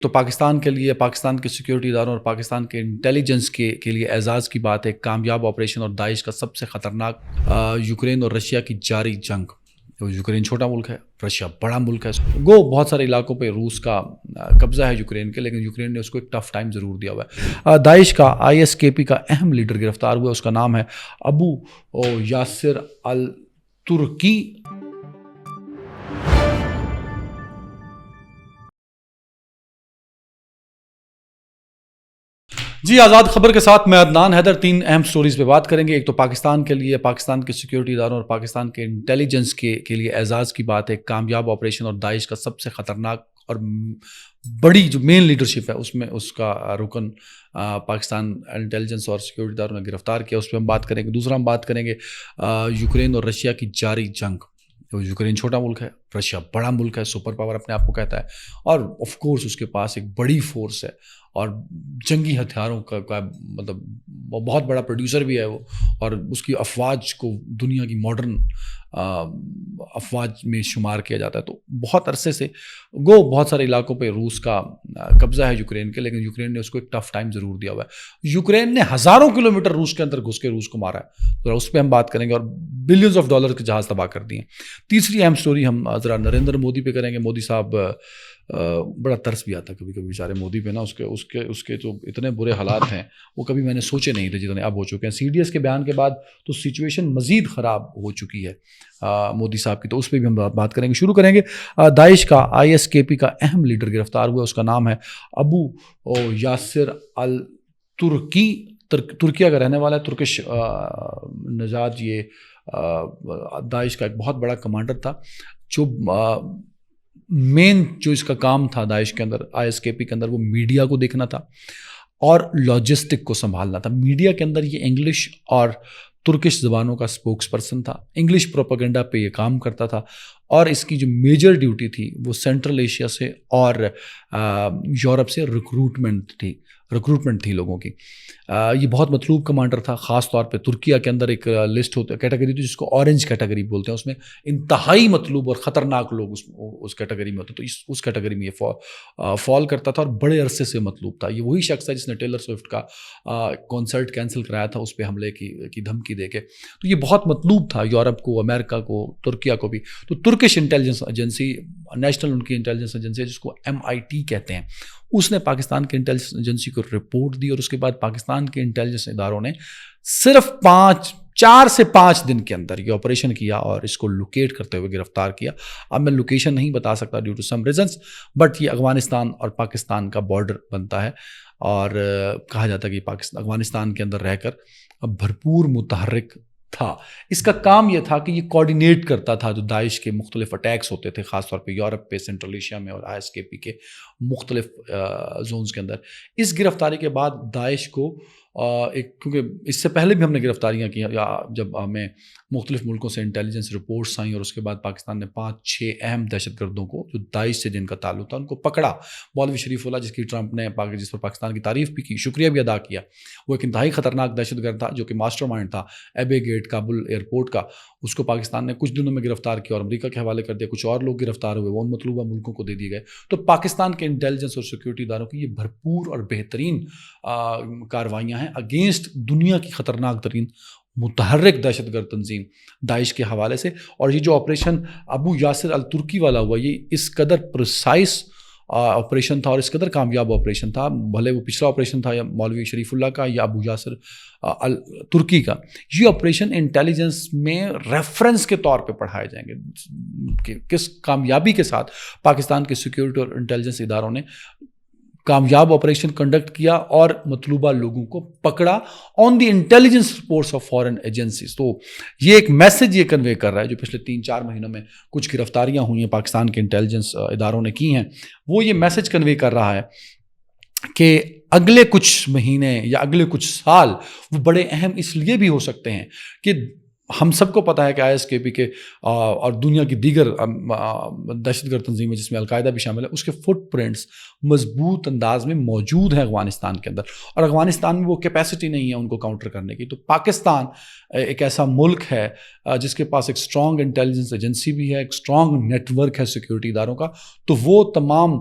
تو پاکستان کے لیے، پاکستان کے سیکیورٹی اداروں اور پاکستان کے انٹیلیجنس کے لیے اعزاز کی بات ہے، کامیاب آپریشن اور داعش کا سب سے خطرناک یوکرین اور رشیا کی جاری جنگ۔ یوکرین چھوٹا ملک ہے، رشیا بڑا ملک ہے، بہت سارے علاقوں پہ روس کا قبضہ ہے یوکرین کے، لیکن یوکرین نے اس کو ایک ٹف ٹائم ضرور دیا ہوا ہے۔ داعش کا ISKP کا اہم لیڈر گرفتار ہوا، اس کا نام ہے ابو یاسر الترکی۔ جی، آزاد خبر کے ساتھ میں عدنان حیدر۔ 3 اہم سٹوریز پہ بات کریں گے۔ ایک تو پاکستان کے لیے، پاکستان کے سیکیورٹی اداروں اور پاکستان کے انٹیلیجنس کے لیے اعزاز کی بات ہے، کامیاب آپریشن اور داعش کا سب سے خطرناک اور بڑی جو مین لیڈرشپ ہے اس میں اس کا رکن پاکستان انٹیلیجنس اور سیکیورٹی اداروں نے گرفتار کیا، اس پہ ہم بات کریں گے۔ دوسرا ہم بات کریں گے یوکرین اور رشیا کی جاری جنگ۔ یوکرین چھوٹا ملک ہے، رشیا بڑا ملک ہے، سپر پاور اپنے آپ کو کہتا ہے، اور آف کورس اس کے پاس ایک بڑی فورس ہے اور جنگی ہتھیاروں کا مطلب بہت بڑا پروڈیوسر بھی ہے وہ، اور اس کی افواج کو دنیا کی ماڈرن افواج میں شمار کیا جاتا ہے۔ تو بہت عرصے سے بہت سارے علاقوں پہ روس کا قبضہ ہے یوکرین کے، لیکن یوکرین نے اس کو ایک ٹف ٹائم ضرور دیا ہوا ہے۔ یوکرین نے ہزاروں کلومیٹر روس کے اندر گھس کے روس کو مارا ہے، تو اس پہ ہم بات کریں گے، اور بلینز آف ڈالر کے جہاز تباہ کر دیے۔ تیسری اہم سٹوری ہم ذرا نریندر مودی پہ کریں گے۔ مودی صاحب بڑا ترس بھی آتا ہے کبھی کبھی بیچارے مودی پہ نا، اس کے جو اتنے برے حالات ہیں وہ کبھی میں نے سوچے نہیں تھے جتنے اب ہو چکے ہیں۔ CDS کے بیان کے بعد تو سچویشن مزید خراب ہو چکی ہے مودی صاحب کی، تو اس پہ بھی ہم بات کریں گے۔ شروع کریں گے داعش کا ISKP کا اہم لیڈر گرفتار ہوا، اس کا نام ہے ابو یاسر الترکی، ترکیہ کا رہنے والا ہے، ترکش نژاد۔ یہ داعش کا ایک بہت بڑا کمانڈر تھا، جو جو اس کا کام تھا داعش کے اندر، ISKP کے اندر، وہ میڈیا کو دیکھنا تھا اور لاجسٹک کو سنبھالنا تھا۔ میڈیا کے اندر یہ انگلش اور ترکش زبانوں کا سپوکس پرسن تھا، انگلش پروپیگنڈا پہ یہ کام کرتا تھا، اور اس کی جو میجر ڈیوٹی تھی وہ سینٹرل ایشیا سے اور یورپ سے ریکروٹمنٹ تھی لوگوں کی۔ یہ بہت مطلوب کمانڈر تھا، خاص طور پہ ترکیہ کے اندر ایک لسٹ ہوتا ہے، کیٹیگری تھی جس کو اورنج کیٹیگری بولتے ہیں، اس میں انتہائی مطلوب اور خطرناک لوگ اس کیٹیگری میں ہوتے، تو اس کیٹیگری میں یہ فال کرتا تھا اور بڑے عرصے سے مطلوب تھا۔ یہ وہی شخص ہے جس نے ٹیلر سوئفٹ کا کانسرٹ کینسل کرایا تھا اس پہ حملے کی دھمکی دے کے، تو یہ بہت مطلوب تھا یورپ کو، امریکہ کو، ترکیہ کو بھی۔ تو ترکش انٹیلیجنس ایجنسی، نیشنل ان کی انٹیلیجنس ایجنسی جس کو MIT کہتے ہیں، اس نے پاکستان کے انٹیلیجنس ایجنسی کو رپورٹ دی، اور اس کے بعد پاکستان کے انٹیلیجنس اداروں نے صرف 4 سے 5 دن کے اندر یہ آپریشن کیا اور اس کو لوکیٹ کرتے ہوئے گرفتار کیا۔ اب میں لوکیشن نہیں بتا سکتا due to some reasons, but یہ افغانستان اور پاکستان کا بارڈر بنتا ہے، اور کہا جاتا ہے کہ افغانستان کے اندر رہ کر بھرپور متحرک تھا۔ اس کا کام یہ تھا کہ یہ کوآرڈینیٹ کرتا تھا جو داعش کے مختلف اٹیکس ہوتے تھے، خاص طور پہ یورپ پہ، سینٹرل ایشیا میں، اور ISKP کے مختلف زونز کے اندر۔ اس گرفتاری کے بعد داعش کو کیونکہ اس سے پہلے بھی ہم نے گرفتاریاں کی، یا جب ہمیں مختلف ملکوں سے انٹیلیجنس رپورٹس آئیں، اور اس کے بعد پاکستان نے 5-6 اہم دہشت گردوں کو جو داعش سے جن کا تعلق تھا ان کو پکڑا۔ مولوی شریف اللہ، جس کی ٹرمپ نے جس پر پاکستان کی تعریف بھی کی، شکریہ بھی ادا کیا، وہ ایک انتہائی خطرناک دہشت گرد تھا جو کہ ماسٹر مائنڈ تھا ایبے گیٹ کابل ایئرپورٹ کا۔ اس کو پاکستان نے کچھ دنوں میں گرفتار کیا اور امریکہ کے حوالے کر دیا۔ کچھ اور لوگ گرفتار ہوئے، وہ ان مطلوبہ ملکوں کو دے دیے گئے۔ تو پاکستان کے انٹیلیجنس اور سیکورٹی اداروں کی یہ بھرپور اور بہترین کاروائیاں ہیں اگینسٹ دنیا کی خطرناک ترین متحرک دہشت گرد تنظیم داعش کے حوالے سے۔ اور یہ جو آپریشن ابو یاسر الترکی والا ہوا، یہ اس قدر پرسائز آپریشن تھا اور اس قدر کامیاب آپریشن تھا، بھلے وہ پچھلا آپریشن تھا یا مولوی شریف اللہ کا یا ابو یاسر الترکی کا، یہ آپریشن انٹیلیجنس میں ریفرنس کے طور پہ پڑھائے جائیں گے کہ کس کامیابی کے ساتھ پاکستان کے سیکورٹی اور انٹیلیجنس اداروں نے کامیاب آپریشن کنڈکٹ کیا اور مطلوبہ لوگوں کو پکڑا on the intelligence reports of foreign agencies. تو یہ ایک میسج یہ کنوے کر رہا ہے، جو پچھلے 3-4 مہینوں میں کچھ گرفتاریاں ہوئی ہیں پاکستان کے انٹیلیجنس اداروں نے کی ہیں، وہ یہ میسج کنوے کر رہا ہے کہ اگلے کچھ مہینے یا اگلے کچھ سال وہ بڑے اہم اس لیے بھی ہو سکتے ہیں کہ ہم سب کو پتہ ہے کہ ISKP کے اور دنیا کی دیگر دہشت گرد تنظیمیں جس میں القاعدہ بھی شامل ہے، اس کے فٹ پرنٹس مضبوط انداز میں موجود ہیں افغانستان کے اندر، اور افغانستان میں وہ کیپیسٹی نہیں ہے ان کو کاؤنٹر کرنے کی۔ تو پاکستان ایک ایسا ملک ہے جس کے پاس ایک اسٹرانگ انٹیلیجنس ایجنسی بھی ہے، ایک اسٹرانگ نیٹ ورک ہے سیکورٹی اداروں کا، تو وہ تمام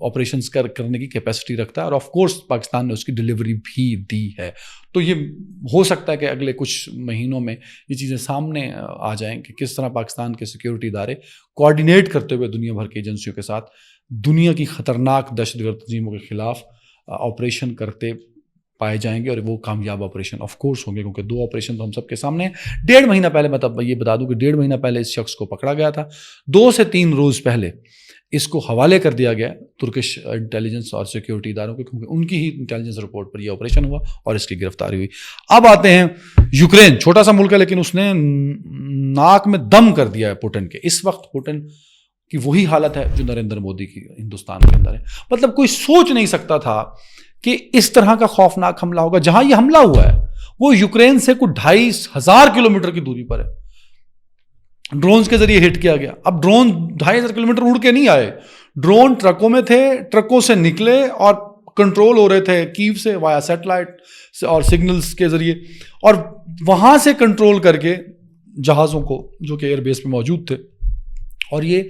آپریشنس کرنے کی کیپیسٹی رکھتا ہے, اور آف کورس پاکستان نے اس کی ڈلیوری بھی دی ہے. تو یہ ہو سکتا ہے کہ اگلے کچھ مہینوں میں یہ چیزیں سامنے آ جائیں کہ کس طرح پاکستان کے سیکیورٹی ادارے کوآرڈینیٹ کرتے ہوئے دنیا بھر کی ایجنسیوں کے ساتھ دنیا کی خطرناک دہشت گرد تنظیموں کے خلاف آپریشن کرتے پائے جائیں گے, اور وہ کامیاب آپریشن آف کورس ہوں گے, کیونکہ 2 آپریشن تو ہم سب کے سامنے ہیں. 1.5 مہینہ پہلے میں تب یہ بتا دوں کہ 1.5 مہینہ پہلے اس شخص کو پکڑا گیا تھا. 2 سے 3 روز پہلے اس کو حوالے کر دیا گیا ترکش انٹیلیجنس اور سیکیورٹی اداروں کے, کیونکہ ان کی ہی انٹیلیجنس رپورٹ پر یہ آپریشن ہوا اور اس کی گرفتاری ہوئی. اب آتے ہیں یوکرین, چھوٹا سا ملک ہے لیکن اس نے ناک میں دم کر دیا ہے پوٹن کے. اس وقت پوٹن کی وہی حالت ہے جو نریندر مودی کی ہندوستان کے اندر ہے. مطلب کوئی سوچ نہیں سکتا تھا کہ اس طرح کا خوفناک حملہ ہوگا. جہاں یہ حملہ ہوا ہے وہ یوکرین سے کوئی 2,500 کلومیٹر کی دوری پر ہے, ڈرونز کے ذریعے ہٹ کیا گیا. اب ڈرون 2,500 کلومیٹر اڑ کے نہیں آئے, ڈرون ٹرکوں میں تھے, ٹرکوں سے نکلے اور کنٹرول ہو رہے تھے کیو سے وایا سیٹلائٹ اور سگنلز کے ذریعے, اور وہاں سے کنٹرول کر کے جہازوں کو جو کہ ایئر بیس پہ موجود تھے. اور یہ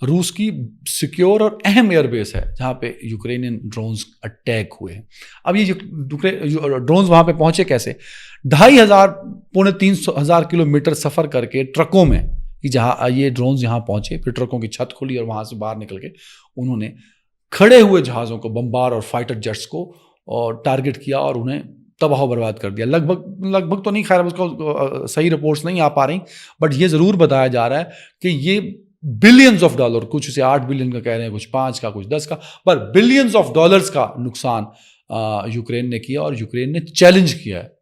روس کی سیکیور اور اہم ایئر بیس ہے جہاں پہ یوکرینین ڈرونز اٹیک ہوئے ہیں. اب یہ ڈرونز وہاں پہ پہنچے کیسے؟ 2,500 پونے 300,000 کلومیٹر سفر کر کے ٹرکوں میں جہاں یہ ڈرونز یہاں پہنچے, پھر ٹرکوں کی چھت کھلی اور وہاں سے باہر نکل کے انہوں نے کھڑے ہوئے جہازوں کو, بمبار اور فائٹر جیٹس کو اور ٹارگٹ کیا اور انہیں تباہ و برباد کر دیا. لگ بھگ تو نہیں, خیر اس کو صحیح رپورٹس نہیں آ پا رہی, بٹ یہ ضرور بتایا جا رہا ہے کہ یہ بلینز آف ڈالر, کچھ اسے 8 بلین کا کہہ رہے ہیں, کچھ 5 کا, کچھ 10 کا, پر بلینز آف ڈالرز کا نقصان یوکرین نے کیا. اور یوکرین نے چیلنج کیا ہے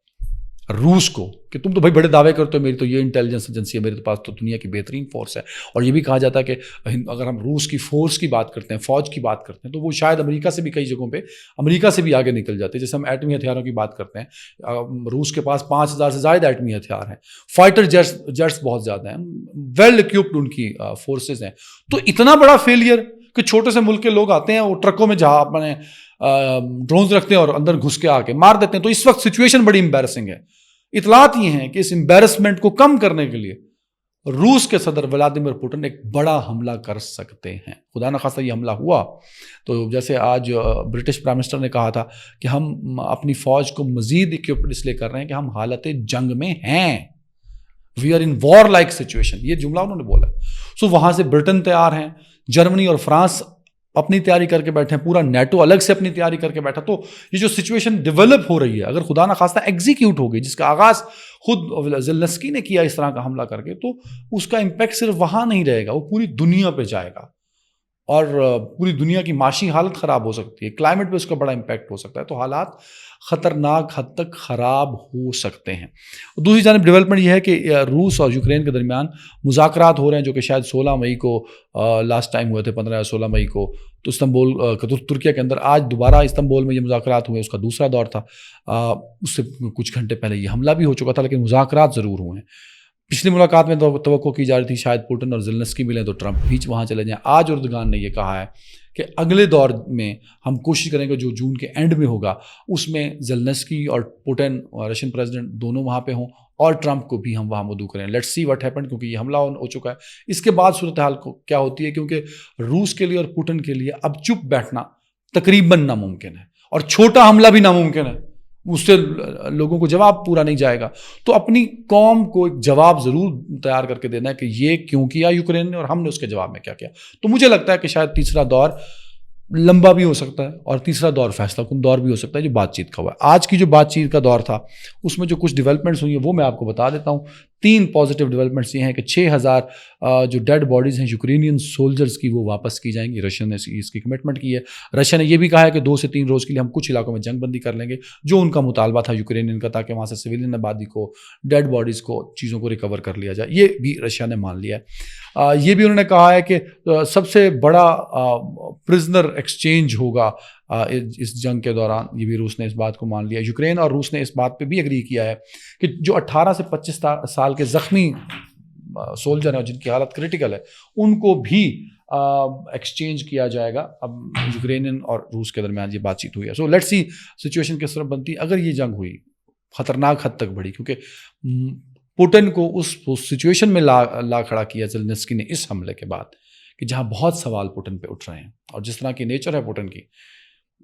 روس کو کہ تم تو بھائی بڑے دعوے کرتے ہو, میری تو یہ انٹیلیجنس ایجنسی ہے, میرے پاس تو دنیا کی بہترین فورس ہے. اور یہ بھی کہا جاتا ہے کہ اگر ہم روس کی فورس کی بات کرتے ہیں, فوج کی بات کرتے ہیں, تو وہ شاید امریکہ سے بھی کئی جگہوں پہ امریکہ سے بھی آگے نکل جاتے ہیں. جیسے ہم ایٹمی ہتھیاروں کی بات کرتے ہیں, روس کے پاس 5,000 سے زائد ایٹمی ہتھیار ہیں, فائٹر جیٹس بہت زیادہ ہیں, ویل اکوپڈ ان کی فورسز ہیں. تو اتنا بڑا فیلئر کہ چھوٹے سے ملک کے لوگ آتے ہیں, وہ ٹرکوں میں جہاں اپنے ڈرونز رکھتے ہیں اور اندر گھس کے آ کے مار دیتے ہیں. تو اس وقت سچویشن بڑی امبیرسنگ ہے. اطلاعات یہ ہیں کہ اس امبیرسمنٹ کو کم کرنے کے لیے روس کے صدر ولادیمیر پوٹن ایک بڑا حملہ کر سکتے ہیں. خدا نخواستہ یہ حملہ ہوا تو جیسے آج برٹش پرائم منسٹر نے کہا تھا کہ ہم اپنی فوج کو مزید اکوپڈ اس لیے کر رہے ہیں کہ ہم حالت جنگ میں ہیں, we are in war like situation, یہ جملہ انہوں نے بولا. سو وہاں سے برٹن تیار ہیں, جرمنی اور فرانس اپنی تیاری کر کے بیٹھے ہیں, پورا نیٹو الگ سے اپنی تیاری کر کے بیٹھا. تو یہ جو سچویشن ڈیولپ ہو رہی ہے, اگر خدا نخواستہ ایگزیکیوٹ ہو گئی, جس کا آغاز خود زیلنسکی نے کیا اس طرح کا حملہ کر کے, تو اس کا امپیکٹ صرف وہاں نہیں رہے گا, وہ پوری دنیا پہ جائے گا اور پوری دنیا کی معاشی حالت خراب ہو سکتی ہے, کلائمیٹ پہ اس کا بڑا امپیکٹ ہو سکتا ہے. تو حالات خطرناک حد تک خراب ہو سکتے ہیں. دوسری جانب ڈیولپمنٹ یہ ہے کہ روس اور یوکرین کے درمیان مذاکرات ہو رہے ہیں, جو کہ شاید 16 مئی کو لاسٹ ٹائم ہوئے تھے, 15 یا 16 مئی کو, تو استنبول ترکیہ کے اندر. آج دوبارہ استنبول میں یہ مذاکرات ہوئے, اس کا دوسرا دور تھا. اس سے کچھ گھنٹے پہلے یہ حملہ بھی ہو چکا تھا, لیکن مذاکرات ضرور ہوئے ہیں. پچھلی ملاقات میں توقع کی جا رہی تھی شاید پوٹن اور زیلنسکی ملیں تو ٹرمپ بھی وہاں چلے جائیں. آج اردگان نے یہ کہا ہے کہ اگلے دور میں ہم کوشش کریں گے جو جون کے اینڈ میں ہوگا اس میں زیلنسکی اور پوٹن اور رشین پریزیڈنٹ دونوں وہاں پہ ہوں, اور ٹرمپ کو بھی ہم وہاں مدعو کریں. لیٹس سی واٹ ہیپن, کیونکہ یہ حملہ ہو چکا ہے. اس کے بعد صورتحال کیا ہوتی ہے, کیونکہ روس کے لیے اور پوٹن کے لیے اب چپ بیٹھنا تقریباً ناممکن ہے, اور چھوٹا حملہ بھی ناممکن ہے, اس سے لوگوں کو جواب پورا نہیں جائے گا. تو اپنی قوم کو ایک جواب ضرور تیار کر کے دینا ہے کہ یہ کیوں کیا یوکرین نے, اور ہم نے اس کے جواب میں کیا کیا. تو مجھے لگتا ہے کہ شاید تیسرا دور لمبا بھی ہو سکتا ہے, اور تیسرا دور فیصلہ کن دور بھی ہو سکتا ہے جو بات چیت کا ہوا ہے. آج کی جو بات چیت کا دور تھا اس میں جو کچھ ڈیولپمنٹس ہوئی ہیں وہ میں آپ کو بتا دیتا ہوں. 3 پازیٹیو ڈیولپمنٹس یہ ہیں کہ 6,000 جو ڈیڈ باڈیز ہیں یوکرینین سولجرز کی وہ واپس کی جائیں گی. رشیا نے اس کی کمٹمنٹ کی ہے. رشیا نے یہ بھی کہا ہے کہ 2 سے 3 روز کے لیے ہم کچھ علاقوں میں جنگ بندی کر لیں گے, جو ان کا مطالبہ تھا یوکرینین کا, تاکہ وہاں سے سویلین آبادی کو, ڈیڈ باڈیز کو, چیزوں کو ریکور کر لیا جائے. یہ بھی رشیا نے مان لیا ہے. یہ بھی انہوں نے کہا ہے کہ سب سے بڑا پرزنر ایکسچینج ہوگا اس جنگ کے دوران. یہ بھی روس نے اس بات کو مان لیا. یوکرین اور روس نے اس بات پہ بھی اگری کیا ہے کہ جو 18 سے 25 سال کے زخمی سولجر ہیں جن کی حالت کریٹیکل ہے, ان کو بھی ایکسچینج کیا جائے گا. اب یوکرینین اور روس کے درمیان یہ بات چیت ہوئی ہے. سو لیٹس سی سچویشن کس طرح بنتی ہے. اگر یہ جنگ ہوئی خطرناک حد تک بڑھی, کیونکہ پوٹن کو اس سچویشن میں لا کھڑا کیا زیلنسکی نے اس حملے کے بعد کہ جہاں بہت سوال پوٹن پہ اٹھ رہے ہیں اور جس طرح کی نیچر ہے پوٹن کی،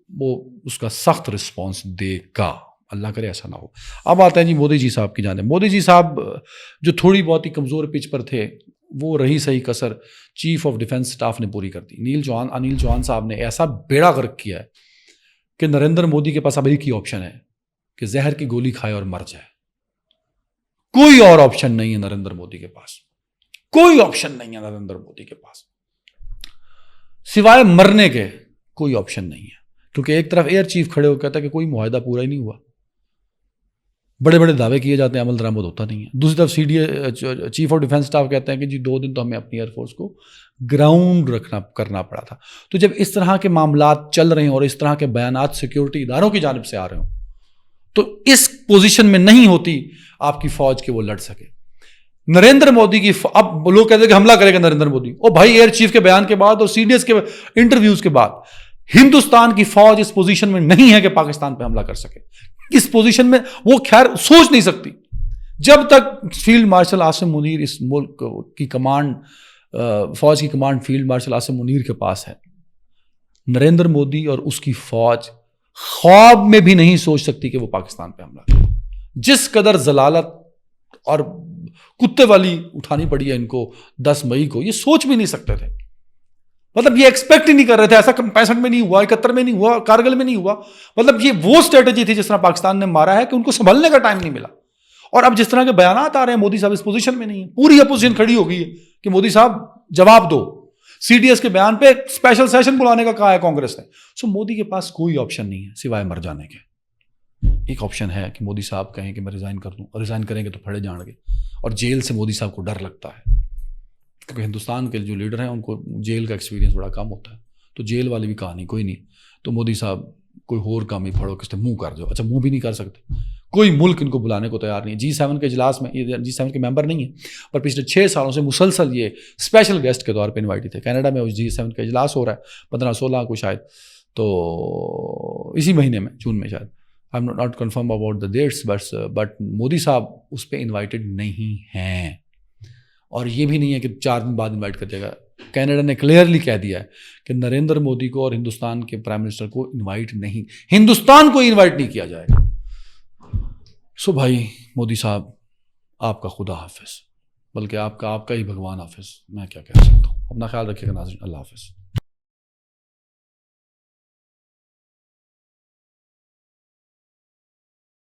وہ اس کا سخت رسپانس دے گا، اللہ کرے ایسا نہ ہو۔ اب آتے ہیں جی مودی جی صاحب کی جانب۔ مودی جی صاحب جو تھوڑی بہت ہی کمزور پچ پر تھے، وہ رہی صحیح کسر چیف آف ڈیفنس سٹاف نے پوری کر دی۔ انیل چوہان صاحب نے ایسا بیڑا غرق کیا ہے کہ نریندر مودی کے پاس اب ایک ہی آپشن ہے کہ زہر کی گولی کھائے اور مر جائے۔ کوئی اور آپشن نہیں ہے نریندر مودی کے پاس، کوئی آپشن نہیں ہے نریندر مودی کے پاس سوائے مرنے کے، کوئی آپشن نہیں ہے۔ کیونکہ ایک طرف ایئر چیف کھڑے ہو کہتا ہے کہ کوئی معاہدہ پورا ہی نہیں ہوا، بڑے بڑے دعوے کیے جاتے ہیں، عمل درآمد ہوتا نہیں ہے۔ دوسری طرف چیف آف ڈیفنس اسٹاف کہتے ہیں کہ جی 2 دن تو ہمیں اپنی ایئر فورس کو گراؤنڈ کرنا پڑا تھا۔ تو جب اس طرح کے معاملات چل رہے ہیں اور اس طرح کے بیانات سیکیورٹی اداروں کی جانب سے آ رہے ہوں، تو اس پوزیشن میں نہیں ہوتی آپ کی فوج کہ وہ لڑ سکے۔ نریندر مودی کی اب لوگ کہتے ہیں کہ حملہ کرے گا نریندر مودی، او بھائی ایئر چیف کے بیان کے بعد اور سی ڈی ایس کے انٹرویوز کے بعد ہندوستان کی فوج اس پوزیشن میں نہیں ہے کہ پاکستان پہ حملہ کر سکے۔ اس پوزیشن میں وہ خیر سوچ نہیں سکتی جب تک فیلڈ مارشل عاصم منیر اس ملک کی کمانڈ، فوج کی command field marshal Asim Munir کے پاس ہے۔ نریندر مودی اور اس کی فوج خواب میں بھی نہیں سوچ سکتی کہ وہ پاکستان پہ حملہ کرے۔ جس قدر ضلالت اور کتے والی اٹھانی پڑی ہے ان کو 10 مئی کو، یہ سوچ بھی نہیں سکتے تھے، مطلب یہ ایکسپیکٹ ہی نہیں کر رہے تھے۔ ایسا 65 میں نہیں ہوا، 71 میں نہیں ہوا، کارگل میں نہیں ہوا۔ مطلب یہ وہ اسٹریٹجی تھی جس طرح پاکستان نے مارا ہے کہ ان کو سنبھلنے کا ٹائم نہیں ملا۔ اور اب جس طرح کے بیانات آ رہے ہیں، مودی صاحب اس پوزیشن میں نہیں ہے، پوری اپوزیشن کھڑی ہو گئی ہے کہ مودی صاحب جواب دو۔ سی ڈی ایس کے بیان پہ اسپیشل سیشن بلانے کا کہا ہے کانگریس نے۔ سو مودی کے پاس کوئی آپشن نہیں ہے سوائے مر جانے کے۔ ایک آپشن ہے کہ مودی صاحب کہیں کہ میں ریزائن کر دوں، اور ریزائن کریں گے تو پھڑے جائیں گے، اور جیل سے مودی صاحب کو ڈر لگتا ہے کیونکہ ہندوستان کے جو لیڈر ہیں ان کو جیل کا ایکسپیرینس بڑا کم ہوتا ہے، تو جیل والی بھی کہانی کوئی نہیں، تو مودی صاحب کوئی اور کام ہی پھڑو کس منہ کر جاؤ۔ اچھا منہ بھی نہیں کر سکتے، کوئی ملک ان کو بلانے کو تیار نہیں ہے۔ G7 کے اجلاس میں، یہ G7 کے ممبر نہیں ہیں، پر پچھلے 6 سالوں سے مسلسل یہ اسپیشل گیسٹ کے طور پہ انوائٹڈ تھے۔ کینیڈا میں G7 کا اجلاس ہو رہا ہے 15-16 کو شاید، تو اسی مہینے میں، جون میں شاید، I am not confirm about the dates, but Modi صاحب اس پہ انوائٹڈ نہیں ہیں، اور یہ بھی نہیں ہے کہ 4 دن بعد انوائٹ کر دے گا۔ کینیڈا نے کلیئرلی کہہ دیا ہے کہ نریندر مودی کو اور ہندوستان کے پرائم منسٹر کو انوائٹ نہیں، ہندوستان کو انوائٹ نہیں کیا جائے گا۔ سو بھائی مودی صاحب، آپ کا خدا حافظ، بلکہ آپ کا ہی بھگوان حافظ، میں کیا کہہ سکتا ہوں۔ اپنا خیال رکھیے گا ناظرین، اللہ حافظ۔